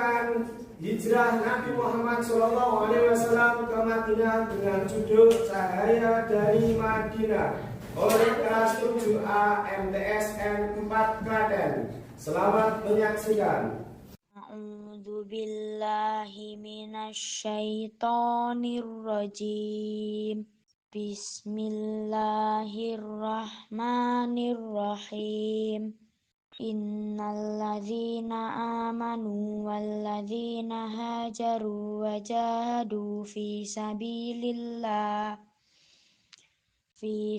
menceritakan hijrah Nabi Muhammad SAW ke Madinah dengan judul Cahaya dari Madinah oleh kelas 7A MTSN 4 Klaten. Selamat menyaksikan. A'udzu billahi minasyaitonir rajim. Bismillahirrahmanirrahim. Innalladzina amanu walladzina hajaru wajahadu fi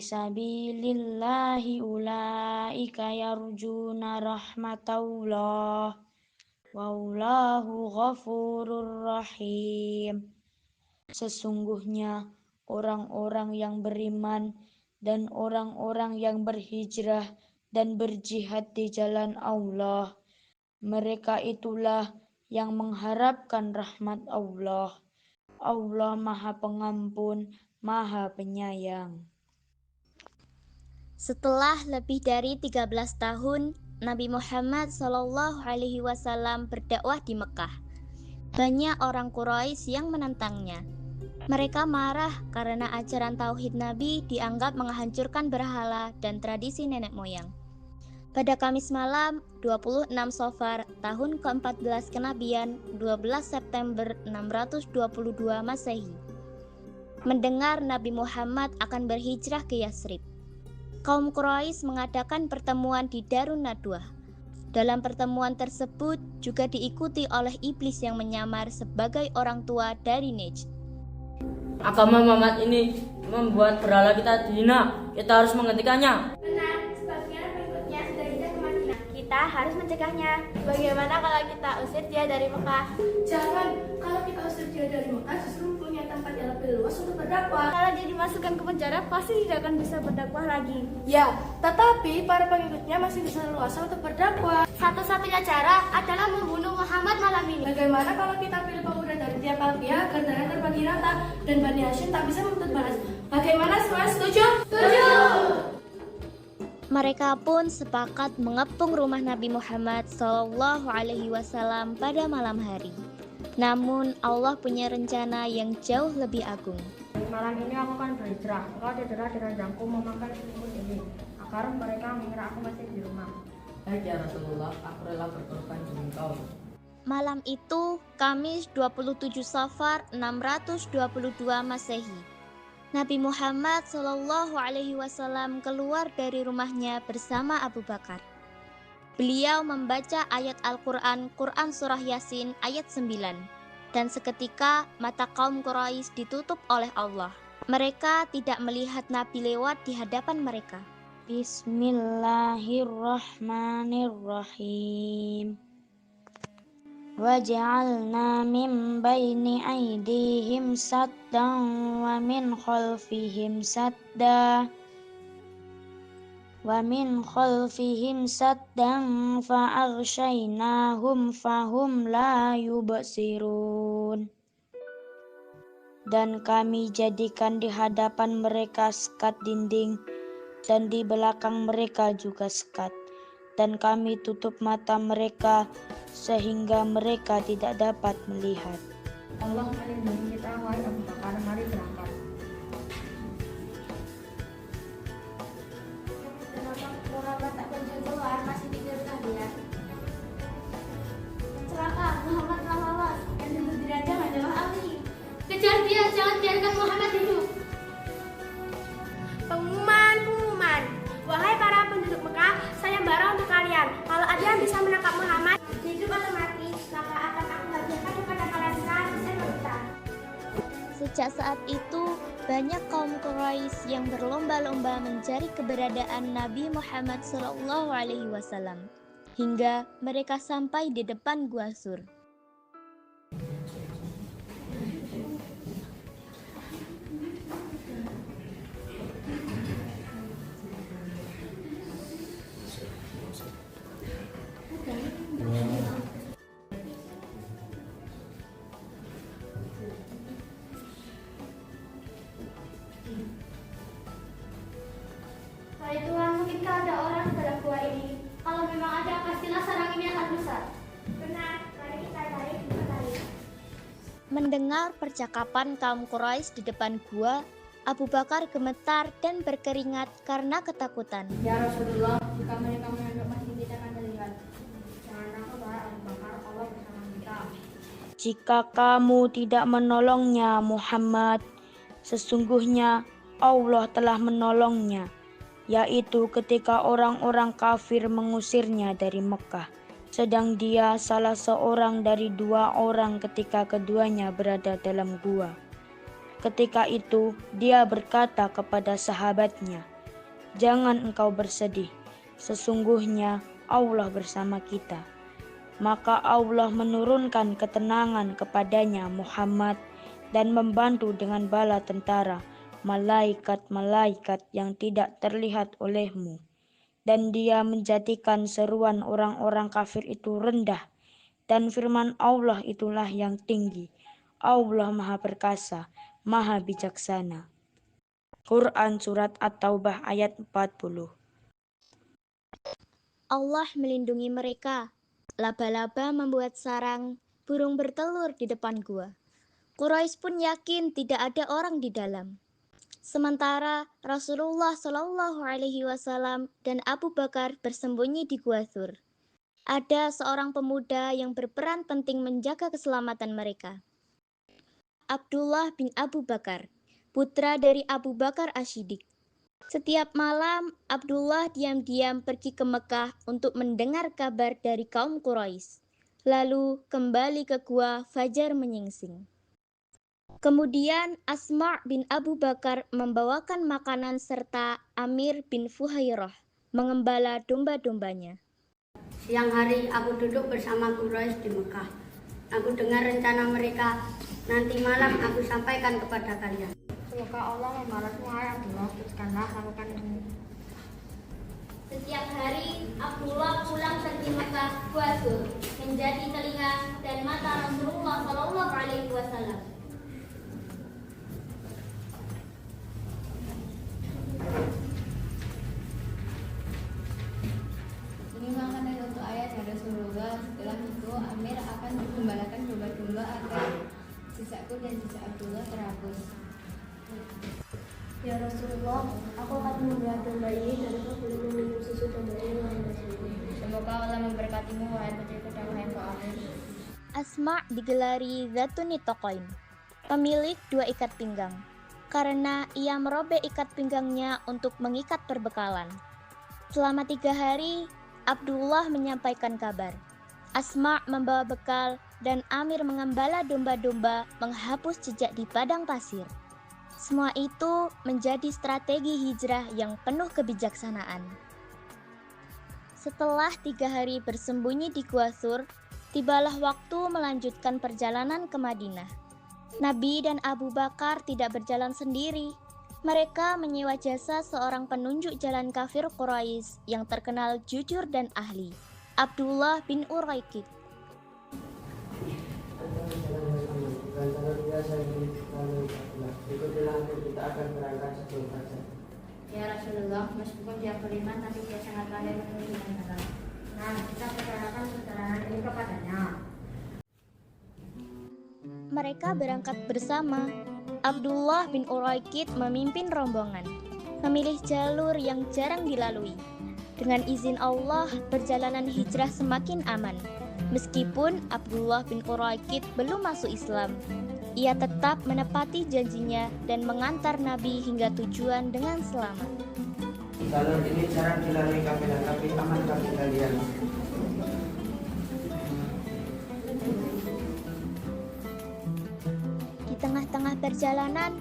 sabilillahi ulaika yarjuna rahmatallah wallahu ghafurur rahim. Sesungguhnya orang-orang yang beriman dan orang-orang yang berhijrah dan berjihad di jalan Allah, mereka itulah yang mengharapkan rahmat Allah. Allah Maha Pengampun, Maha Penyayang. Setelah lebih dari 13 tahun, Nabi Muhammad SAW berdakwah di Mekah. Banyak orang Quraisy yang menentangnya. Mereka marah karena ajaran tauhid Nabi dianggap menghancurkan berhala dan tradisi nenek moyang. Pada Kamis malam, 26 Safar, tahun ke-14 kenabian, 12 September 622 Masehi, mendengar Nabi Muhammad akan berhijrah ke Yasrib, kaum Quraisy mengadakan pertemuan di Darun Nadwah. Dalam pertemuan tersebut juga diikuti oleh iblis yang menyamar sebagai orang tua dari Najd. Agama Muhammad ini membuat berhala kita dihina. Kita harus menghentikannya. Benar, sebagian pengikutnya sudah hijrah ke Madinah. Kita harus mencegahnya. Bagaimana kalau kita usir dia dari Mekah? Jangan, kalau kita usir dia dari Mekah justru punya tempat yang lebih luas untuk berdakwah. Kalau dia dimasukkan ke penjara, pasti tidak akan bisa berdakwah lagi. Ya, tetapi para pengikutnya masih bisa leluasa untuk berdakwah. Satu-satunya cara adalah membunuh Muhammad malam ini. Bagaimana kalau kita pilih pemuda dari tiap pihak agar darah terbagi rata dan Bani Hashim tak bisa menuntut balas? Bagaimana, semua setuju? Setuju! Mereka pun sepakat mengepung rumah Nabi Muhammad SAW pada malam hari. Namun Allah punya rencana yang jauh lebih agung. Malam ini aku akan berhijrah. Engkau cedera di ranjangku memakai selimut ini agar mereka mengira aku masih di rumah. Baik ya Rasulullah, aku rela berkorban demi engkau. Malam itu, Kamis 27 Safar 622 Masehi, Nabi Muhammad SAW keluar dari rumahnya bersama Abu Bakar. Beliau membaca ayat Al-Quran, Quran Surah Yasin ayat 9. Dan seketika mata kaum Quraisy ditutup oleh Allah. Mereka tidak melihat Nabi lewat di hadapan mereka. Bismillahirrahmanirrahim. Waja'alna min baini aydihim saddan wa min khalfihim saddan fa'aghshaynahum fahum la yubsirun. Dan kami jadikan di hadapan mereka sekat dinding dan di belakang mereka juga sekat, dan kami tutup mata mereka sehingga mereka tidak dapat melihat. Allah melindungi kita, wahai Abu Bakar, mari berangkat. Kenapa Muhammad tak kunjung keluar, masih tidur kalian? Celaka, Muhammad telah lolos. Yang duduk di ranjang adalah Ali. Kejar dia, jangan biarkan Muhammad hidup. Pengumuman. Wahai para penduduk Mekah, saya bara untuk kalian. Kalau ada yang bisa menangkap Muhammad, hidup atau mati, maka akan aku hadiahkan kepada kalian 100 juta. Sejak saat itu, banyak kaum Quraisy yang berlomba-lomba mencari keberadaan Nabi Muhammad SAW hingga mereka sampai di depan Gua Sur. Wahai Tuhan, mungkinkah ada orang pada gua ini? Kalau memang ada, pastilah sarang ini akan rusak. Benar, mari kita Mendengar percakapan kaum Quraisy di depan gua, Abu Bakar gemetar dan berkeringat karena ketakutan. Ya Rasulullah, jika mereka menanduk masjid kita akan terlihat. Jangan takut wahai Abu Bakar, Allah bersama kita. Jika kamu tidak menolongnya Muhammad, sesungguhnya Allah telah menolongnya, yaitu ketika orang-orang kafir mengusirnya dari Mekah, sedang dia salah seorang dari 2 orang ketika keduanya berada dalam gua. Ketika itu dia berkata kepada sahabatnya, "Jangan engkau bersedih, sesungguhnya Allah bersama kita." Maka Allah menurunkan ketenangan kepadanya Muhammad dan membantu dengan bala tentara, malaikat-malaikat yang tidak terlihat olehmu. Dan dia menjadikan seruan orang-orang kafir itu rendah, dan firman Allah itulah yang tinggi. Allah Maha Perkasa, Maha Bijaksana. Quran Surat At-Taubah ayat 40. Allah melindungi mereka. Laba-laba membuat sarang, burung bertelur di depan gua. Quraisy pun yakin tidak ada orang di dalam. Sementara Rasulullah Shallallahu Alaihi Wasallam dan Abu Bakar bersembunyi di Gua Tsur. Ada seorang pemuda yang berperan penting menjaga keselamatan mereka. Abdullah bin Abu Bakar, putra dari Abu Bakar As-Siddiq. Setiap malam, Abdullah diam-diam pergi ke Mekah untuk mendengar kabar dari kaum Quraisy. Lalu kembali ke gua fajar menyingsing. Kemudian Asma' bin Abu Bakar membawakan makanan serta Amir bin Fuhairah mengembala domba-dombanya. Siang hari aku duduk bersama Quraisy di Mekah. Aku dengar rencana mereka. Nanti malam aku sampaikan kepada kalian. Semoga Allah membalasmu, hai Abdullah. Teruskanlah lakukan ini. Setiap hari Abdullah pulang pergi Mekah Gua Tsur menjadi telinga dan mata Rasulullah Shallallahu Alaihi Wasallam. Ini makanan untuk ayah dan Rasulullah. Setelah itu Amir akan menggembalakan domba-domba agar jejakku dan jejak Abdullah terhapus. Ya Rasulullah, aku akan membelah domba ini dan aku boleh meminum susu domba ini wahai Rasulullah. Semoga Allah memberkatimu, wahai putriku dan wahai Amir. Asma' digelari Zatun Nitoqoin, pemilik 2 ikat pinggang, karena ia merobek ikat pinggangnya untuk mengikat perbekalan. Selama 3 hari, Abdullah menyampaikan kabar. Asma' membawa bekal dan Amir mengembala domba-domba menghapus jejak di padang pasir. Semua itu menjadi strategi hijrah yang penuh kebijaksanaan. Setelah 3 hari bersembunyi di Gua Tsur, tibalah waktu melanjutkan perjalanan ke Madinah. Nabi dan Abu Bakar tidak berjalan sendiri. Mereka menyewa jasa seorang penunjuk jalan kafir Quraisy yang terkenal jujur dan ahli, Abdullah bin Uraikid. Ya Rasulullah, meskipun dia beriman, tapi dia sangat pandai menunjukkan jalan. Nah, kita percayakan perjalanan ini kepadanya. Mereka berangkat bersama. Abdullah bin Uraikid memimpin rombongan, memilih jalur yang jarang dilalui. Dengan izin Allah, perjalanan hijrah semakin aman. Meskipun Abdullah bin Uraikid belum masuk Islam, ia tetap menepati janjinya dan mengantar Nabi hingga tujuan dengan selamat. Jalur ini jarang dilalui kafilah, tapi aman bagi kalian. Di tengah-tengah perjalanan,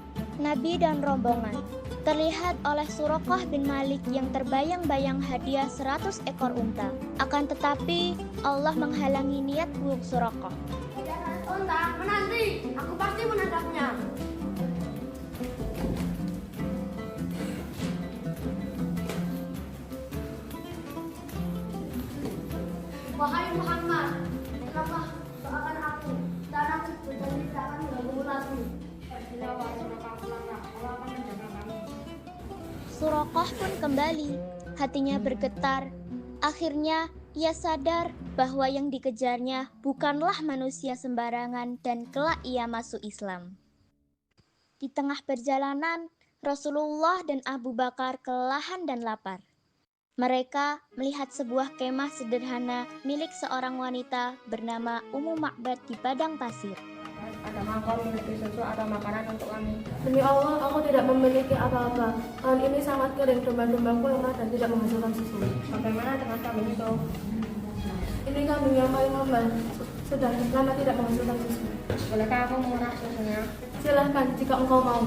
Nabi dan rombongan terlihat oleh Suraqah bin Malik yang terbayang-bayang hadiah 100 ekor unta. Akan tetapi, Allah menghalangi niat buruk Suraqah. Unta, menanti, aku pasti menangkapnya. Wahai Muhammad, kenapa doakan aku dan aku berjanji tidak akan mengganggumu lagi. Suraqah pun kembali, hatinya bergetar. Akhirnya, Ia sadar bahwa yang dikejarnya bukanlah manusia sembarangan dan kelak ia masuk Islam. Di tengah perjalanan, Rasulullah dan Abu Bakar kelelahan dan lapar. Mereka melihat sebuah kemah sederhana milik seorang wanita bernama Ummu Ma'bad di padang pasir. Adakah kau memiliki susu atau makanan untuk kami? Demi Allah, aku tidak memiliki apa-apa. Tahun ini sangat kering, domba-dombaku lemah dan tidak menghasilkan susu. Bagaimana dengan kambing itu? Ini kambing yang paling lemah, sudah lama tidak menghasilkan susu. Bolehkah aku menguras susunya? Silahkan jika engkau mau.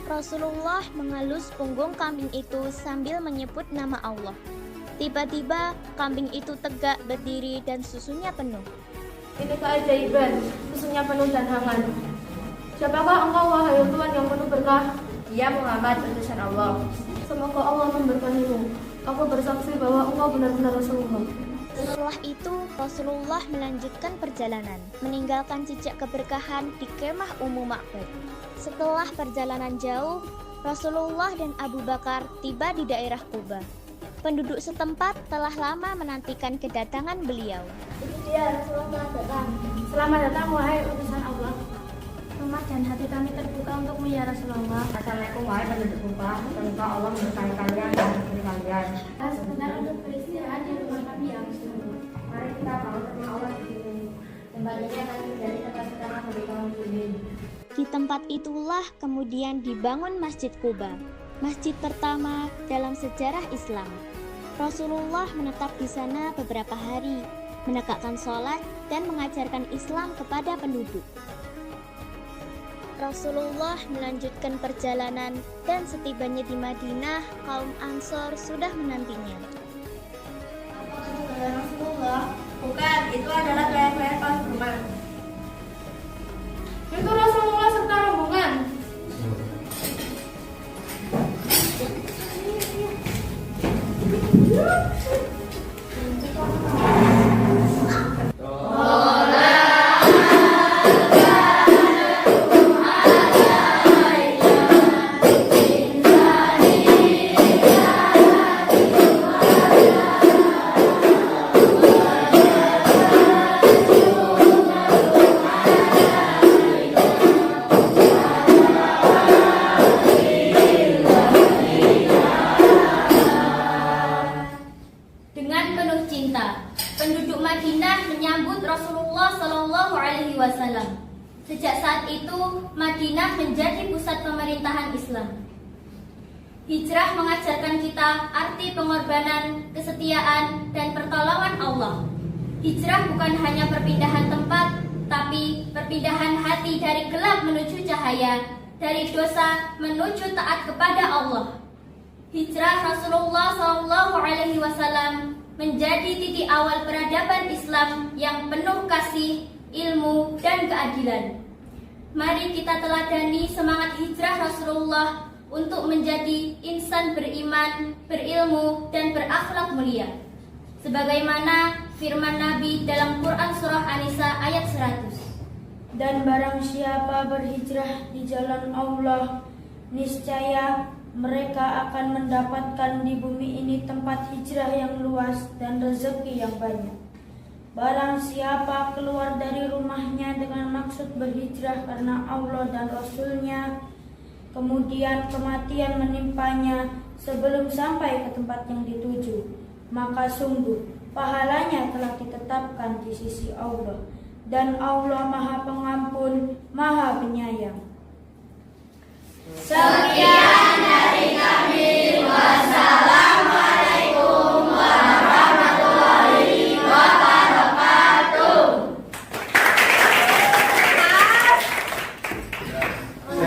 Rasulullah mengelus punggung kambing itu sambil menyebut nama Allah. Tiba-tiba kambing itu tegak berdiri dan susunya penuh. Ini keajaiban, susunya penuh dan hangat. Siapakah engkau, wahai Tuhan yang penuh berkah? Dia Muhammad, utusan Allah. Semoga Allah memberkatimu. Aku bersaksi bahwa engkau benar-benar Rasulullah. Setelah itu, Rasulullah melanjutkan perjalanan, meninggalkan jejak keberkahan di kemah Ummu Ma'bad. Setelah perjalanan jauh, Rasulullah dan Abu Bakar tiba di daerah Quba. Penduduk setempat telah lama menantikan kedatangan beliau. Itu dia, Rasulullah datang. Selamat datang, wahai utusan Allah. Rumah dan hati kami terbuka untukmu ya Rasulullah. Assalamualaikum wahai penduduk Kufa. Semoga Allah memberkahi kalian dan memberi kalian. Sebentar untuk beristirahat di rumah kami ya Rasulullah. Mari kita bangun rumah Allah di sini. Tempat ini akan menjadi tempat utama bagi kaum muslimin. Di tempat itulah kemudian dibangun Masjid Quba, masjid pertama dalam sejarah Islam. Rasulullah menetap di sana beberapa hari, menegakkan sholat dan mengajarkan Islam kepada penduduk. Rasulullah melanjutkan perjalanan dan setibanya di Madinah, kaum Ansor sudah menantinya. Rasulullah, bukan, itu adalah kain-kain Rasulullah. Itu Rasulullah serta rombongan. Dengan penuh cinta, penduduk Madinah menyambut Rasulullah Shallallahu Alaihi Wasallam. Sejak saat itu, Madinah menjadi pusat pemerintahan Islam. Hijrah mengajarkan kita arti pengorbanan, kesetiaan, dan pertolongan Allah. Hijrah bukan hanya perpindahan tempat, tapi perpindahan hati dari gelap menuju cahaya, dari dosa menuju taat kepada Allah. Hijrah Rasulullah SAW menjadi titik awal peradaban Islam yang penuh kasih, ilmu, dan keadilan. Mari kita teladani semangat hijrah Rasulullah untuk menjadi insan beriman, berilmu, dan berakhlak mulia. Sebagaimana firman Nabi dalam Quran Surah An-Nisa ayat 100. Dan barang siapa berhijrah di jalan Allah, niscaya mereka akan mendapatkan di bumi ini tempat hijrah yang luas dan rezeki yang banyak. Barang siapa keluar dari rumahnya dengan maksud berhijrah karena Allah dan Rasul-Nya, kemudian kematian menimpanya sebelum sampai ke tempat yang dituju, maka sungguh pahalanya telah ditetapkan di sisi Allah, dan Allah Maha Pengampun, Maha Penyayang.